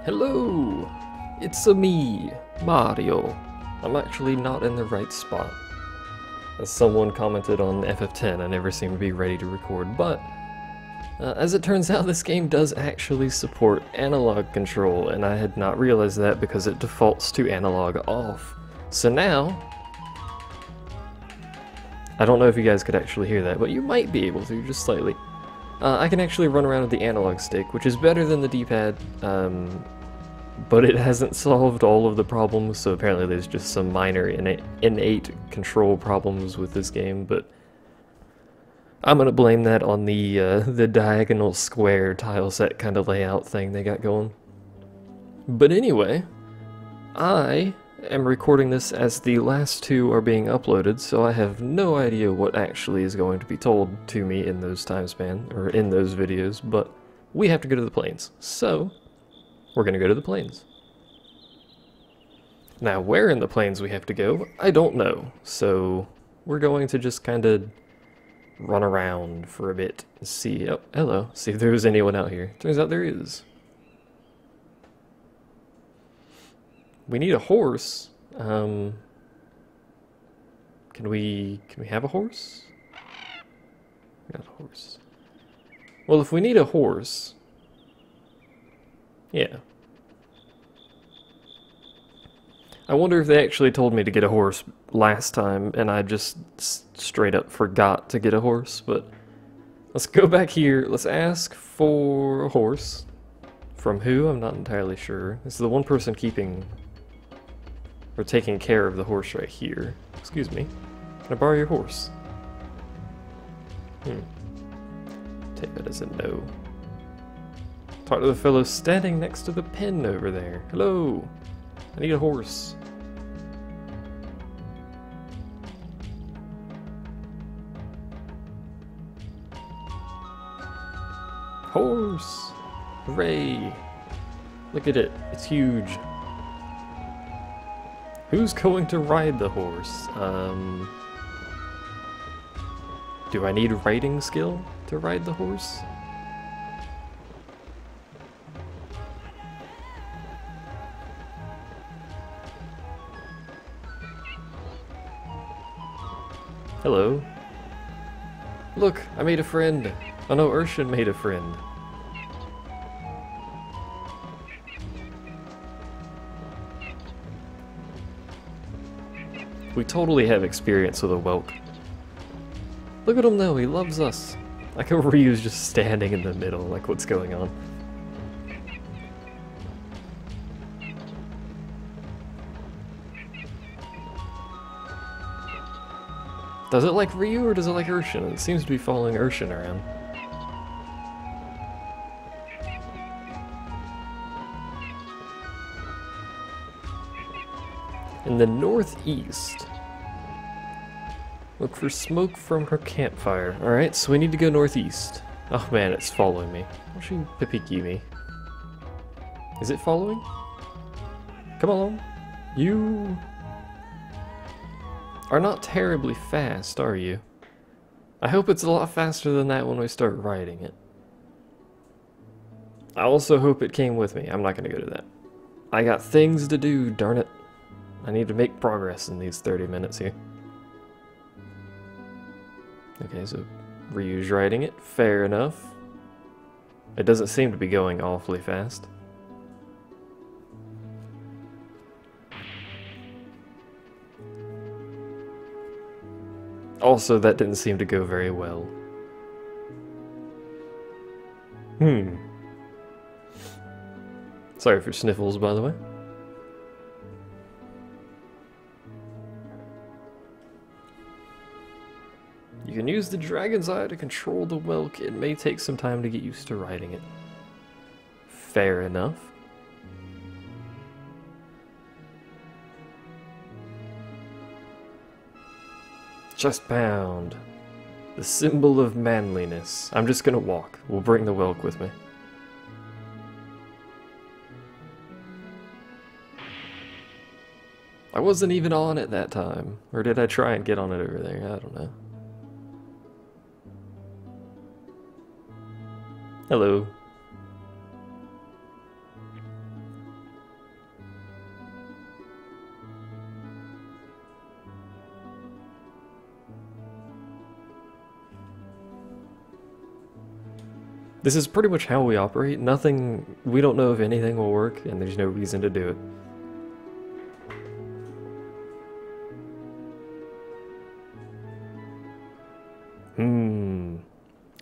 Hello! It's-a me, Mario. I'm actually not in the right spot. As someone commented on FF10, I never seem to be ready to record, but as it turns out, this game does actually support analog control, and I had not realized that because it defaults to analog off. So now, I don't know if you guys could actually hear that, but you might be able to, just slightly. I can actually run around with the analog stick, which is better than the D-pad, but it hasn't solved all of the problems, so apparently there's just some minor innate control problems with this game, but I'm gonna blame that on the diagonal square tile set kind of layout thing they got going. But anyway, I am recording this as the last two are being uploaded, so I have no idea what actually is going to be told to me in those time span, or in those videos, but we have to go to the plains. So, we're gonna go to the plains. Now, where in the plains we have to go, I don't know, so we're going to just kind of run around for a bit and see, oh, hello, see if there's anyone out here. Turns out there is. We need a horse. Can we have a horse? We got a horse. Well, if we need a horse, yeah. I wonder if they actually told me to get a horse last time and I just straight up forgot to get a horse, but let's go back here. Let's ask for a horse. From who? I'm not entirely sure. This is the one person keeping or taking care of the horse right here. Excuse me. Can I borrow your horse? Take that as a no. Talk to the fellow standing next to the pen over there. Hello. I need a horse. Horse! Hooray! Look at it. It's huge. Who's going to ride the horse? Do I need riding skill to ride the horse? Hello. Look, I made a friend. Oh no, Urshan made a friend. We totally have experience with a whelk. Look at him though, he loves us. Like how Ryu's just standing in the middle, like what's going on? Does it like Ryu or does it like Urshan? It seems to be following Urshan around. In the northeast. Look for smoke from her campfire. Alright, so we need to go northeast. Oh man, it's following me. Why don't you pipiki me? Is it following? Come along. You are not terribly fast, are you? I hope it's a lot faster than that when we start riding it. I also hope it came with me. I'm not gonna go to that. I got things to do, darn it. I need to make progress in these 30 minutes here. Okay, so Ryu's riding it. Fair enough. It doesn't seem to be going awfully fast. Also, that didn't seem to go very well. Sorry for sniffles, by the way. You can use the dragon's eye to control the whelk. It may take some time to get used to riding it. Fair enough. Chest pound. The symbol of manliness. I'm just gonna walk. We'll bring the whelk with me. I wasn't even on it that time. Or did I try and get on it over there? I don't know. Hello. This is pretty much how we operate. Nothing, we don't know if anything will work, and there's no reason to do it.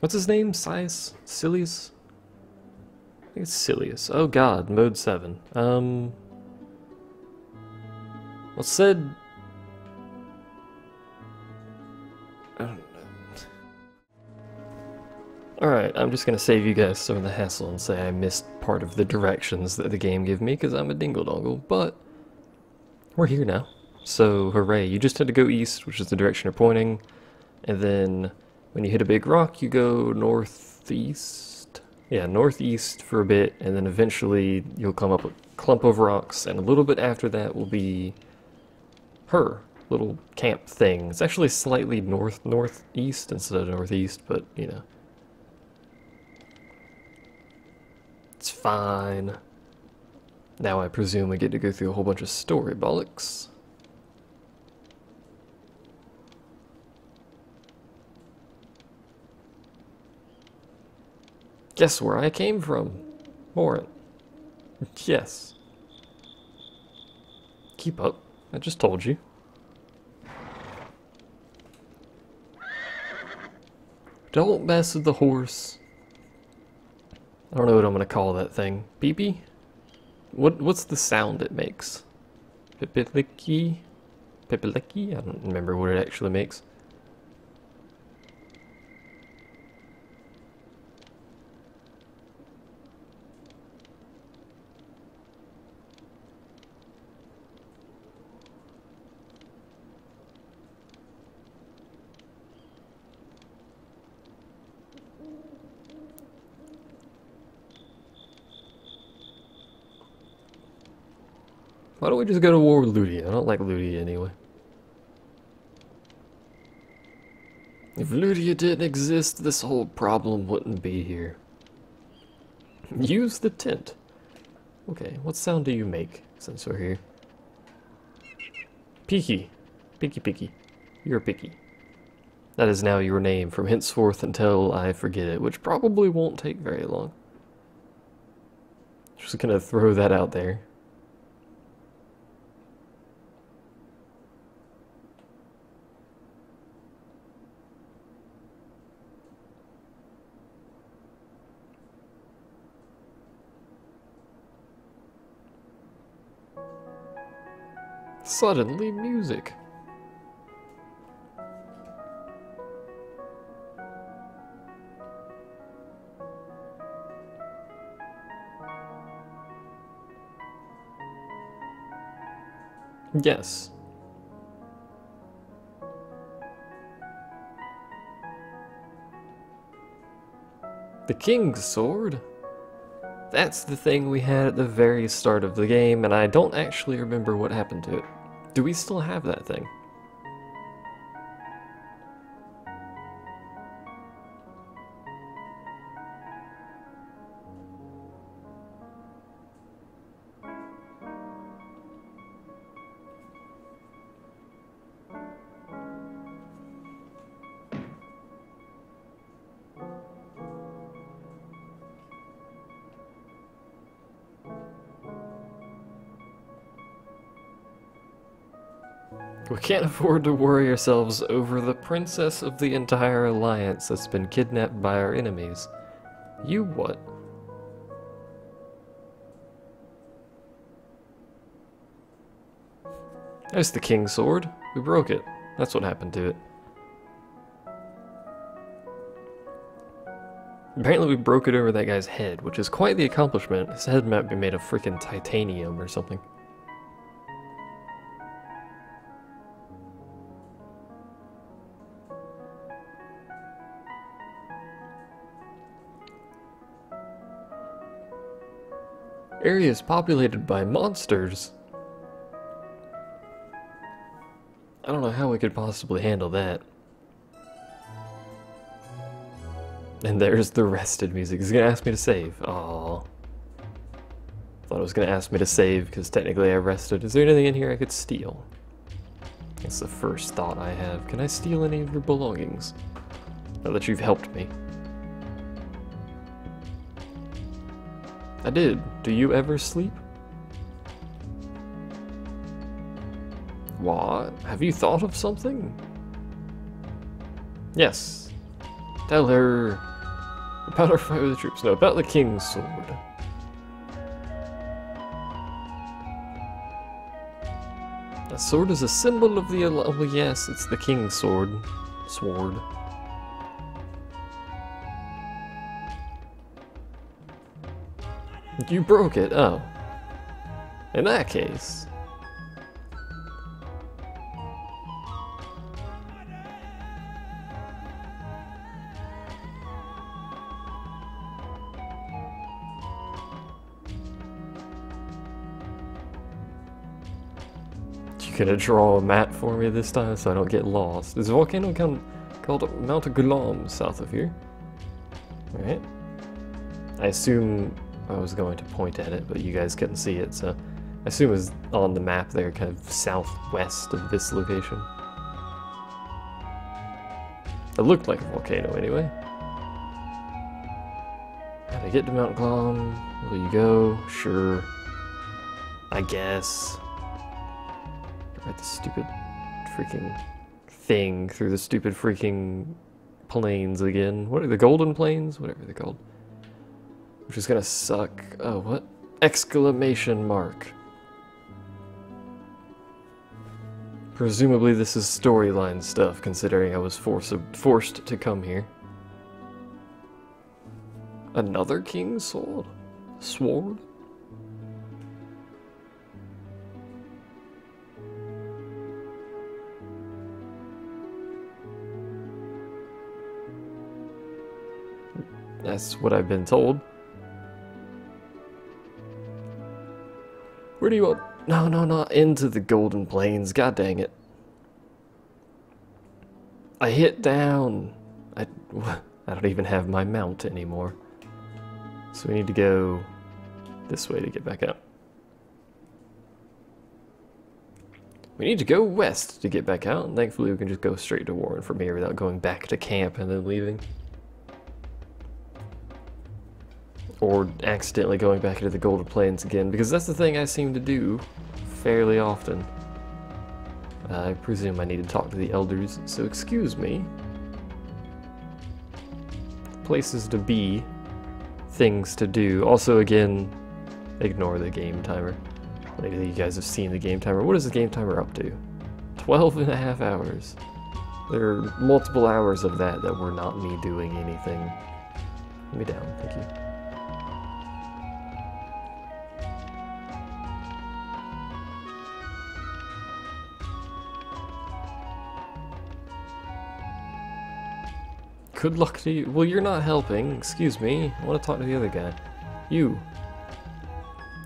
What's his name? Sias? Silius? I think it's Silius. Oh god, mode 7. Well, said... I don't know. Alright, I'm just gonna save you guys some of the hassle and say I missed part of the directions that the game gave me because I'm a dingle-dongle, but we're here now. So, hooray. You just had to go east, which is the direction you're pointing, and then when you hit a big rock, you go northeast. Yeah, northeast for a bit, and then eventually you'll come up a clump of rocks, and a little bit after that will be her little camp thing. It's actually slightly northeast instead of northeast, but you know. It's fine. Now I presume we get to go through a whole bunch of story bollocks. Guess where I came from? Warrant. Yes. Keep up. I just told you. Don't mess with the horse. I don't know what I'm gonna call that thing. Beepy? What's the sound it makes? Pipilicky? Pipilicky? I don't remember what it actually makes. Why don't we just go to war with Ludi? I don't like Ludi anyway. If Ludia didn't exist, this whole problem wouldn't be here. Use the tent. Okay, what sound do you make since we're here? Peaky. Peaky Peaky. You're Peaky. That is now your name from henceforth until I forget it, which probably won't take very long. Just gonna throw that out there. Suddenly music. Yes. The King's Sword? That's the thing we had at the very start of the game, and I don't actually remember what happened to it. Do we still have that thing? We can't afford to worry ourselves over the princess of the entire alliance that's been kidnapped by our enemies. You what? There's the King's Sword. We broke it. That's what happened to it. Apparently we broke it over that guy's head, which is quite the accomplishment. His head might be made of freaking titanium or something. Area is populated by monsters. I don't know how we could possibly handle that. And there's the rested music. It's gonna ask me to save. Aww. Thought it was gonna ask me to save because technically I rested. Is there anything in here I could steal? That's the first thought I have. Can I steal any of your belongings? Now that you've helped me. I did. Do you ever sleep? What? Have you thought of something? Yes. Tell her about our fight with the troops. No, about the king's sword. A sword is a symbol of the... Oh, yes, it's the king's sword. Sword. You broke it, oh. In that case... You gonna draw a map for me this time so I don't get lost? There's a volcano called Mount Gulam south of here. Alright. I assume I was going to point at it, but you guys couldn't see it, so I assume it was on the map there, kind of southwest of this location. It looked like a volcano anyway. How to get to Mount Gulam? Will you go? Sure. I guess. Right, the stupid freaking thing through the stupid freaking plains again. What are the golden plains? Whatever they're called. Which is gonna suck. Oh, what? Exclamation mark. Presumably this is storyline stuff, considering I was forced to come here. Another king's sword? Sword? That's what I've been told. Where do you want? No, not into the Golden Plains. God dang it. I hit down. I don't even have my mount anymore. So we need to go this way to get back up. We need to go west to get back out, and thankfully we can just go straight to Warren from here without going back to camp and then leaving. Or accidentally going back into the Golden Plains again, because that's the thing I seem to do fairly often. I presume I need to talk to the elders, so excuse me. Places to be, things to do. Also, again, ignore the game timer. Maybe you guys have seen the game timer. What is the game timer up to? 12.5 hours. There are multiple hours of that were not me doing anything. Put me down, thank you. Good luck to you. Well, you're not helping. Excuse me. I want to talk to the other guy. You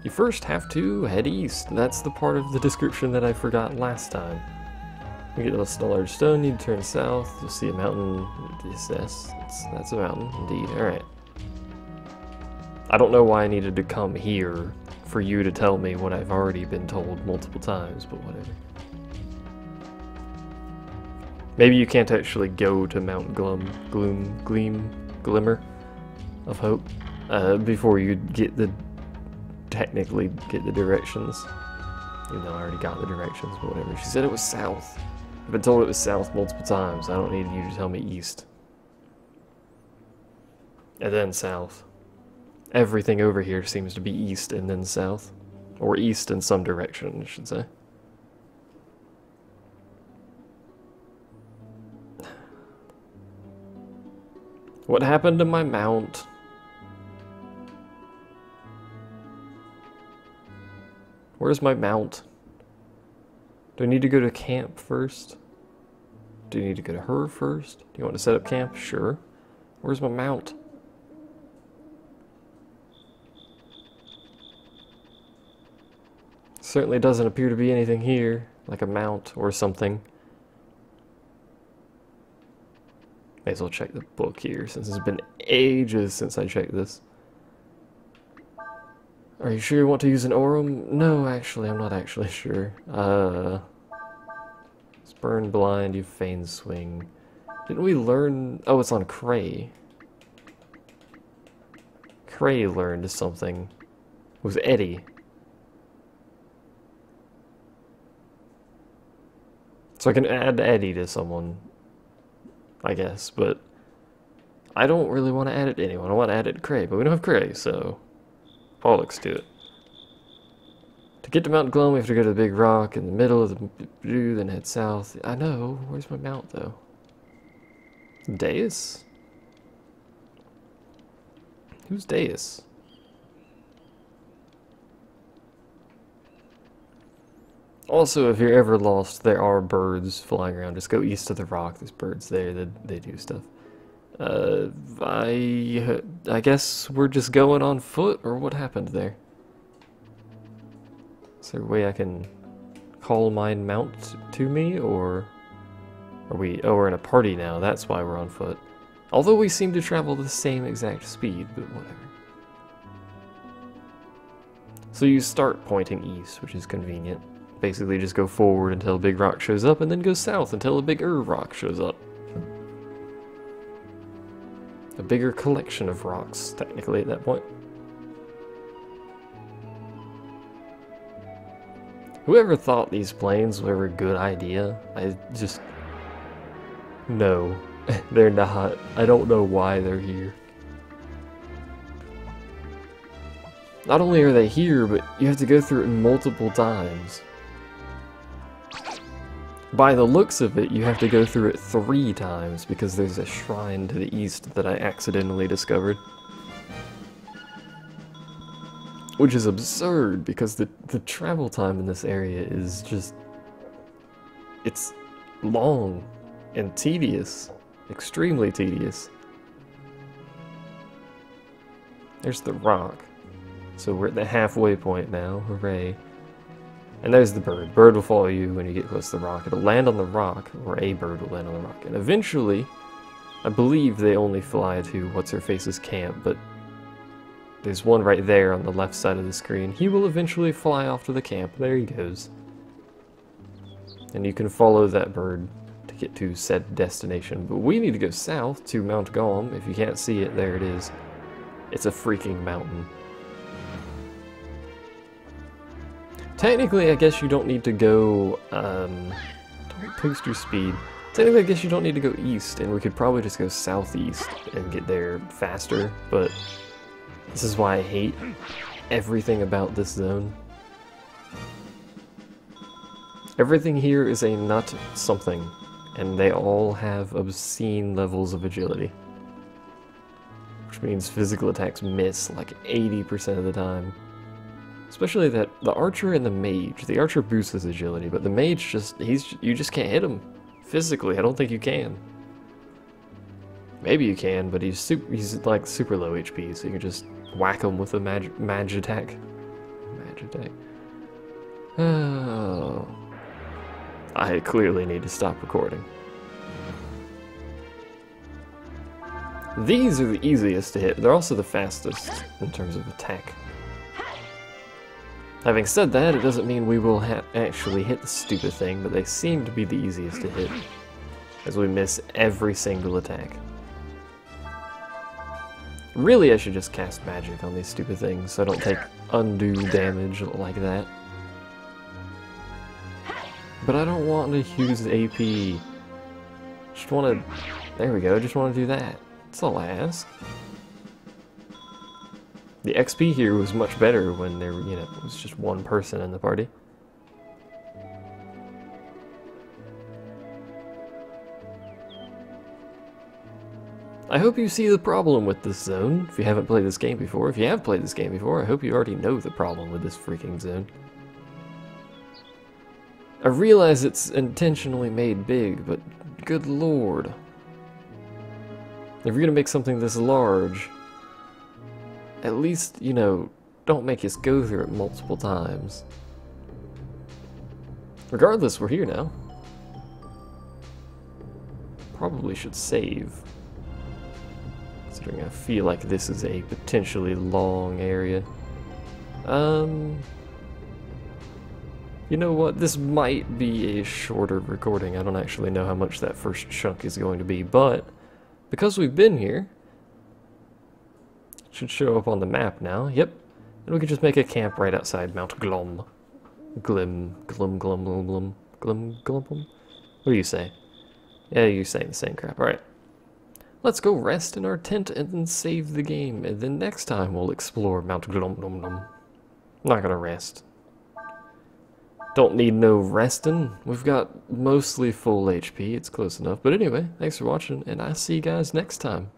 first have to head east. That's the part of the description that I forgot last time. We get a large stone, need to turn south. You'll see a mountain. Yes, that's a mountain, indeed. Alright. I don't know why I needed to come here for you to tell me what I've already been told multiple times, but whatever. Maybe you can't actually go to Mount Glimmer of Hope before you technically get the directions. Even though I already got the directions, but whatever. She said it was south. I've been told it was south multiple times. I don't need you to tell me east. And then south. Everything over here seems to be east and then south. Or east in some direction, I should say. What happened to my mount? Where's my mount? Do I need to go to camp first? Do you need to go to her first? Do you want to set up camp? Sure. Where's my mount? Certainly doesn't appear to be anything here, like a mount or something. May as well check the book here, since it's been ages since I checked this. Are you sure you want to use an Aurum? No, actually, I'm not actually sure. Spurn Blind, you Feign Swing. Didn't we learn... Oh, it's on Cray. Cray learned something. Was Eddie. So I can add Eddie to someone, I guess, but I don't really want to add it to anyone. I want to add it to Cray, but we don't have Cray, so bollocks to it. To get to Mount Glum, we have to go to the big rock in the middle of the blue, then head south. I know. Where's my mount, though? Deus? Who's Deus? Also, if you're ever lost, there are birds flying around. Just go east of the rock. There's birds there. They do stuff. I guess we're just going on foot, or what happened there? Is there a way I can call my mount to me, or are we... Oh, we're in a party now. That's why we're on foot. Although we seem to travel the same exact speed, but whatever. So you start pointing east, which is convenient. Basically just go forward until a big rock shows up, and then go south until a bigger rock shows up. A bigger collection of rocks, technically, at that point. Whoever thought these planes were a good idea, I just... No, they're not. I don't know why they're here. Not only are they here, but you have to go through it multiple times. By the looks of it, you have to go through it 3 times because there's a shrine to the east that I accidentally discovered. Which is absurd because the travel time in this area is just... It's long and tedious. Extremely tedious. There's the rock. So we're at the halfway point now. Hooray. And there's the bird. Bird will follow you when you get close to the rock. It'll land on the rock, or a bird will land on the rock. And eventually, I believe they only fly to What's-Her-Face's camp, but there's one right there on the left side of the screen. He will eventually fly off to the camp. There he goes. And you can follow that bird to get to said destination. But we need to go south to Mount Glum. If you can't see it, there it is. It's a freaking mountain. Technically, I guess you don't need to go, don't post your speed. Technically, I guess you don't need to go east, and we could probably just go southeast and get there faster, but this is why I hate everything about this zone. Everything here is a nut something, and they all have obscene levels of agility. Which means physical attacks miss like 80% of the time. Especially the archer and the mage. The archer boosts his agility, but the mage just, you just can't hit him. Physically, I don't think you can. Maybe you can, but he's like super low HP, so you can just whack him with a mag attack. Mag attack. Oh. I clearly need to stop recording. These are the easiest to hit. They're also the fastest in terms of attack. Having said that, it doesn't mean we will actually hit the stupid thing, but they seem to be the easiest to hit, as we miss every single attack. Really, I should just cast magic on these stupid things so I don't take undue damage like that. But I don't want to use AP. Just want to... There we go, just want to do that. That's all I ask. The XP here was much better when there, you know, was just one person in the party. I hope you see the problem with this zone, if you haven't played this game before. If you have played this game before, I hope you already know the problem with this freaking zone. I realize it's intentionally made big, but good lord. If you're gonna make something this large, at least, you know, don't make us go through it multiple times. Regardless, we're here now. Probably should save. Considering I feel like this is a potentially long area. You know what? This might be a shorter recording. I don't actually know how much that first chunk is going to be, but because we've been here, it should show up on the map now. Yep. And we could just make a camp right outside Mount Glum. Glum, glum, glum, glum, glum, glum, glum, glum. What do you say? Yeah, you're saying the same crap. Alright. Let's go rest in our tent and then save the game. And then next time we'll explore Mount Glum, glum, glum. I'm not gonna rest. Don't need no resting. We've got mostly full HP. It's close enough. But anyway, thanks for watching, and I'll see you guys next time.